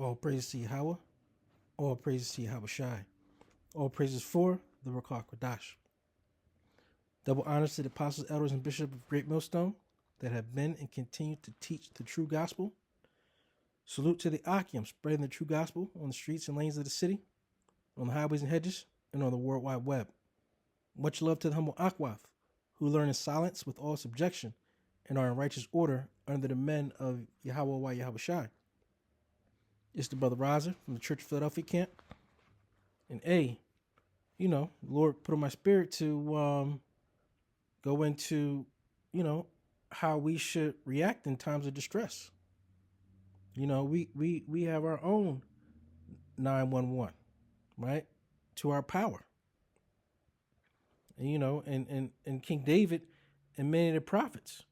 All praises to Yahawah. All praises to YAHAWAH. All praises for the Rakah Kodash. Double honors to the apostles, elders, and bishops of Great Millstone that have been and continue to teach the true gospel. Salute to the Akim spreading the true gospel on the streets and lanes of the city, on the highways and hedges, and on the World Wide Web. Much love to the humble Akwaf, who learn in silence with all subjection and are in righteous order under the men of YAHAWAH YAHAWAH. It's the brother Raza from the Church of Philadelphia camp. And the Lord put on my spirit to go into, how we should react in times of distress. We have our own 911, right? To our power. And King David and many of the prophets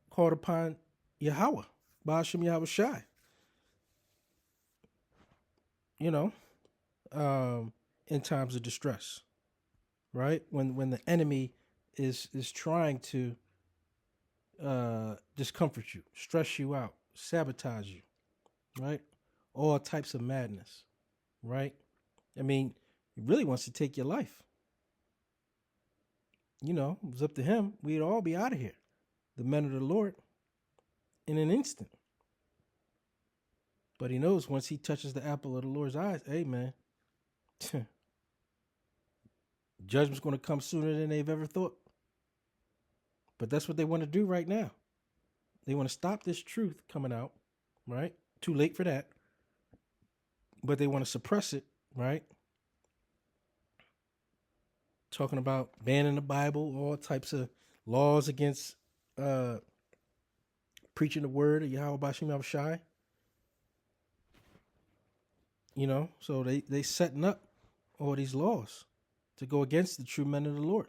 called upon Yahawah, Ba'ashem Yahawashi. In times of distress, right? When the enemy is trying to discomfort you, stress you out, sabotage you, right? All types of madness, right? I mean, he really wants to take your life. If it was up to him, we'd all be out of here. The men of the Lord in an instant. But he knows once he touches the apple of the Lord's eyes, hey, man, judgment's going to come sooner than they've ever thought. But that's what they want to do right now. They want to stop this truth coming out, right? Too late for that. But they want to suppress it, right? Talking about banning the Bible, all types of laws against preaching the word of Yahawah Ba'ashem Yahawashi. So they setting up all these laws to go against the true men of the Lord.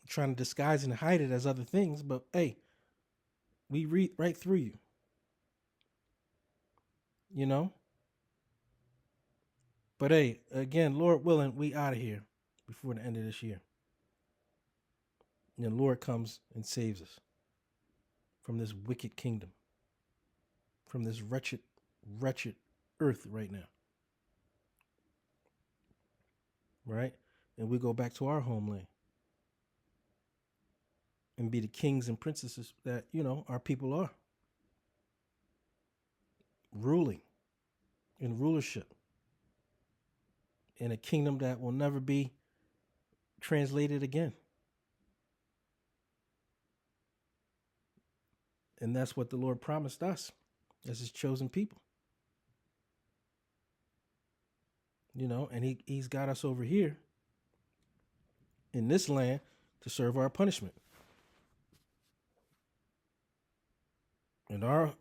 Trying to disguise and hide it as other things, but hey, we read right through you. But hey, again, Lord willing, we out of here before the end of this year. And the Lord comes and saves us from this wicked kingdom, from this wretched earth right now. Right? And we go back to our homeland and be the kings and princesses that, our people are. Ruling in rulership in a kingdom that will never be translated again. And that's what the Lord promised us as his chosen people. And he's got us over here in this land to serve our punishment. And our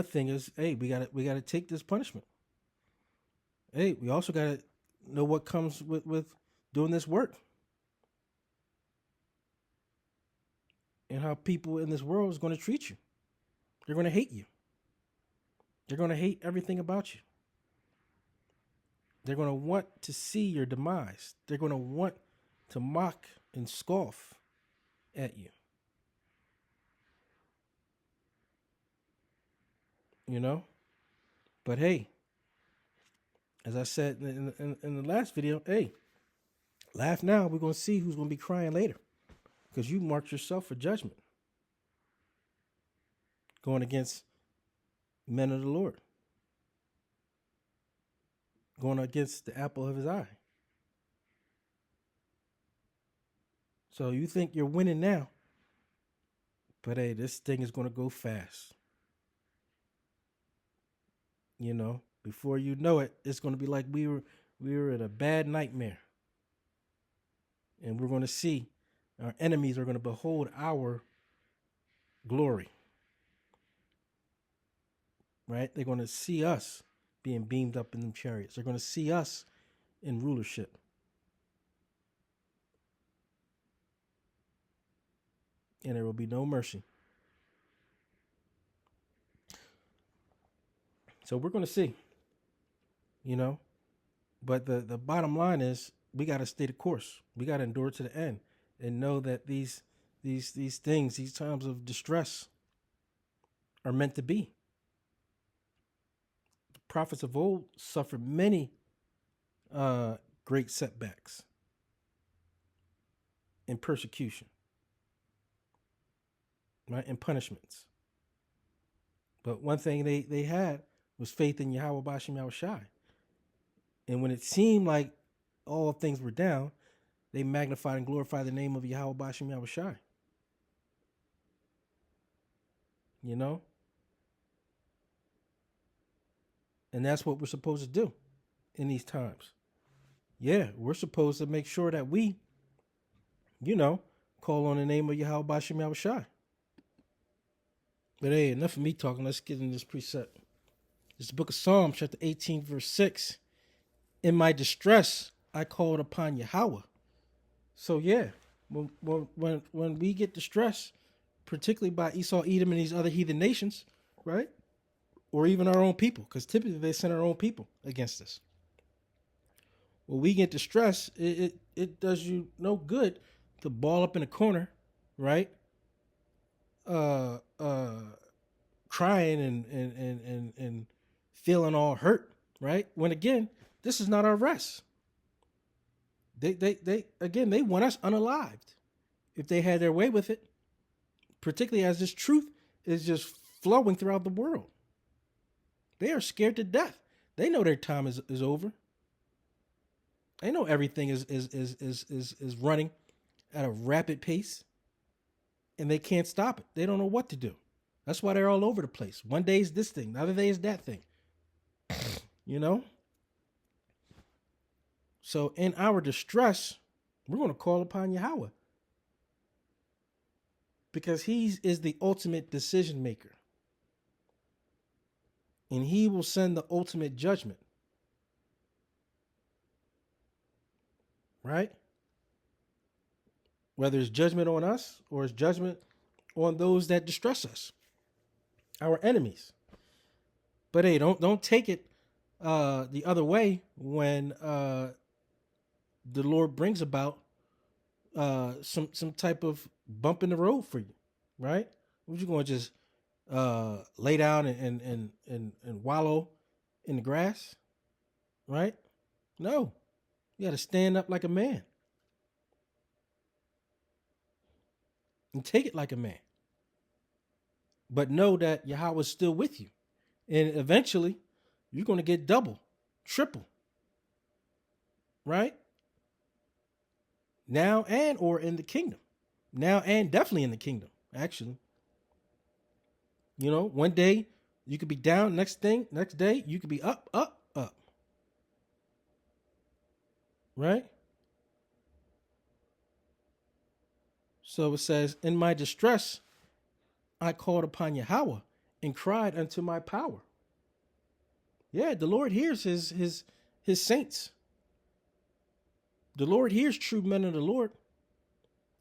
thing is, hey, we gotta take this punishment. Hey, we also gotta know what comes with doing this work. And how people in this world is going to treat you. They're going to hate you. They're going to hate everything about you. They're going to want to see your demise. They're going to want to mock and scoff at you. But hey, as I said in the last video, hey, laugh now. We're going to see who's going to be crying later. Because you marked yourself for judgment. Going against men of the Lord. Going against the apple of his eye. So you think you're winning now. But hey, this thing is going to go fast. Before you know it, it's going to be like we were in a bad nightmare. And we're going to see our enemies are going to behold our glory. Right? They're going to see us being beamed up in them chariots. They're going to see us in rulership. And there will be no mercy. So we're going to see. But the bottom line is we got to stay the course. We got to endure to the end. And know that these things, these times of distress are meant to be. The prophets of old suffered many great setbacks and persecution, right, and punishments. But one thing they had was faith in Yahweh Bashem Yahushai. And when it seemed like all things were down, they magnified and glorified the name of Yahweh Bashem Yahushai. You know? And that's what we're supposed to do in these times. Yeah, we're supposed to make sure that we, call on the name of Yahweh Bashem Yahushai. But hey, enough of me talking. Let's get in this precept. It's the book of Psalms, chapter 18, verse 6. In my distress, I called upon Yahweh. So yeah, when we get distressed, particularly by Esau, Edom, and these other heathen nations, right? Or even our own people, because typically they send our own people against us. When we get distressed, it does you no good to ball up in a corner, right? Crying and feeling all hurt, right? When again, this is not our rest. They want us unalived if they had their way with it, particularly as this truth is just flowing throughout the world. They are scared to death. They know their time is over. They know everything is running at a rapid pace, and they can't stop it. They don't know what to do. That's why they're all over the place. One day is this thing, the other day is that thing. So in our distress, we're going to call upon Yahweh, because he is the ultimate decision maker. And he will send the ultimate judgment. Right? Whether it's judgment on us or it's judgment on those that distress us, our enemies. But hey, don't take it the other way when the Lord brings about some type of bump in the road for you, right? What you going to just lay down and wallow in the grass, right? No, you got to stand up like a man and take it like a man. But know that Yahweh is still with you, and eventually you're going to get double, triple, right? Now and or in the kingdom. Now and definitely in the kingdom, actually. One day you could be down, next day you could be up, up, up. Right? So it says, in my distress, I called upon Yahweh and cried unto my power. Yeah, the Lord hears his saints. The Lord hears true men of the Lord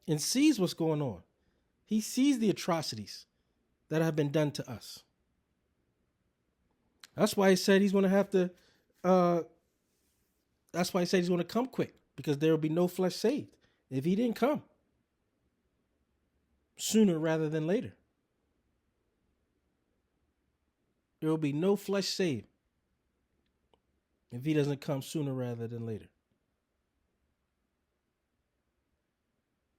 and sees what's going on. He sees the atrocities that have been done to us. That's why he said he's going to have to, that's why he said he's going to come quick, because there will be no flesh saved if he didn't come sooner rather than later. There will be no flesh saved if he doesn't come sooner rather than later.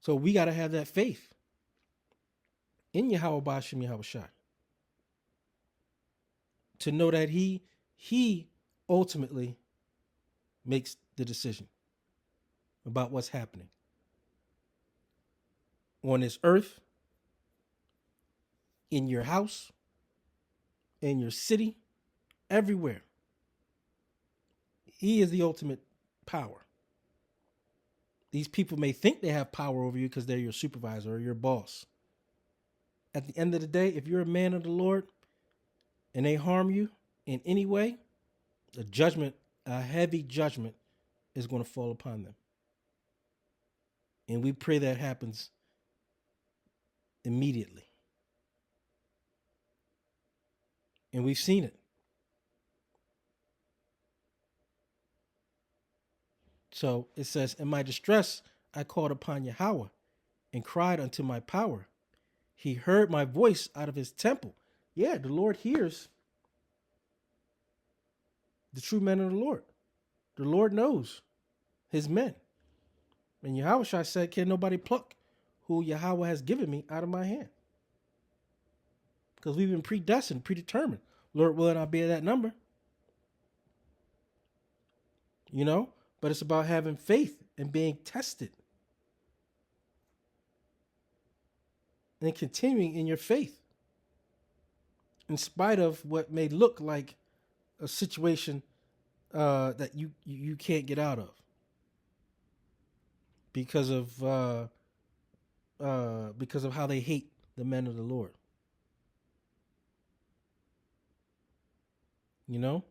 So we got to have that faith in Yahweh Bashem Yahushai to know that he ultimately makes the decision about what's happening on this earth, in your house, in your city, everywhere. He is the ultimate power. These people may think they have power over you because they're your supervisor or your boss. At the end of the day, if you're a man of the Lord and they harm you in any way, a heavy judgment is going to fall upon them. And we pray that happens immediately. And we've seen it. So it says, in my distress, I called upon Yahweh and cried unto my power. He heard my voice out of his temple. Yeah, the Lord hears the true men of the Lord. The Lord knows his men. And Yahushua said, can nobody pluck who Yahweh has given me out of my hand? Because we've been predestined, predetermined. Lord willing, I'll be at that number. You know? But it's about having faith and being tested. And continuing in your faith. In spite of what may look like a situation that you can't get out of. Because of how they hate the men of the Lord. You know?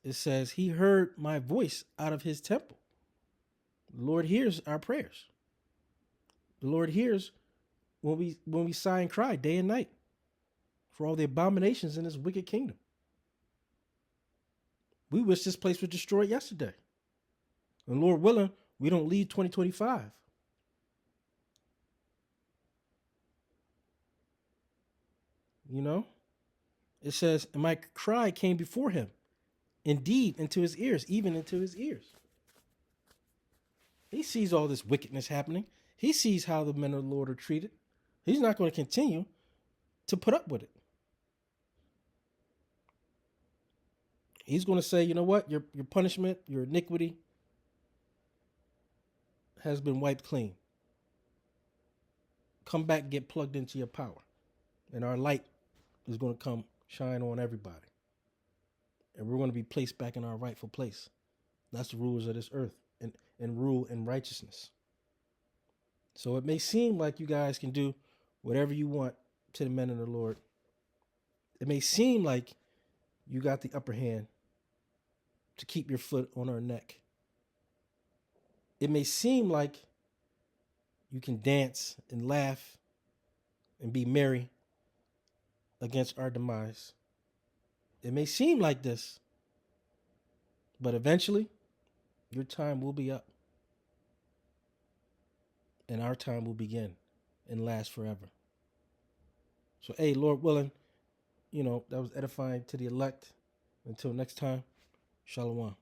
It says, he heard my voice out of his temple. The Lord hears our prayers. The Lord hears when we sigh and cry day and night for all the abominations in this wicked kingdom. We wish this place was destroyed yesterday. And Lord willing, we don't leave 2025. You know? It says, and my cry came before him, indeed, into his ears, even into his ears. He sees all this wickedness happening. He sees how the men of the Lord are treated. He's not going to continue to put up with it. He's going to say, you know what? Your punishment, your iniquity has been wiped clean. Come back and get plugged into your power. And our light is going to come shine on everybody. And we're going to be placed back in our rightful place. That's the rulers of this earth and rule in righteousness. So it may seem like you guys can do whatever you want to the men of the Lord. It may seem like you got the upper hand to keep your foot on our neck. It may seem like you can dance and laugh and be merry against our demise. It may seem like this, but eventually your time will be up. And our time will begin and last forever. So, hey, Lord willing, that was edifying to the elect. Until next time, Shalom.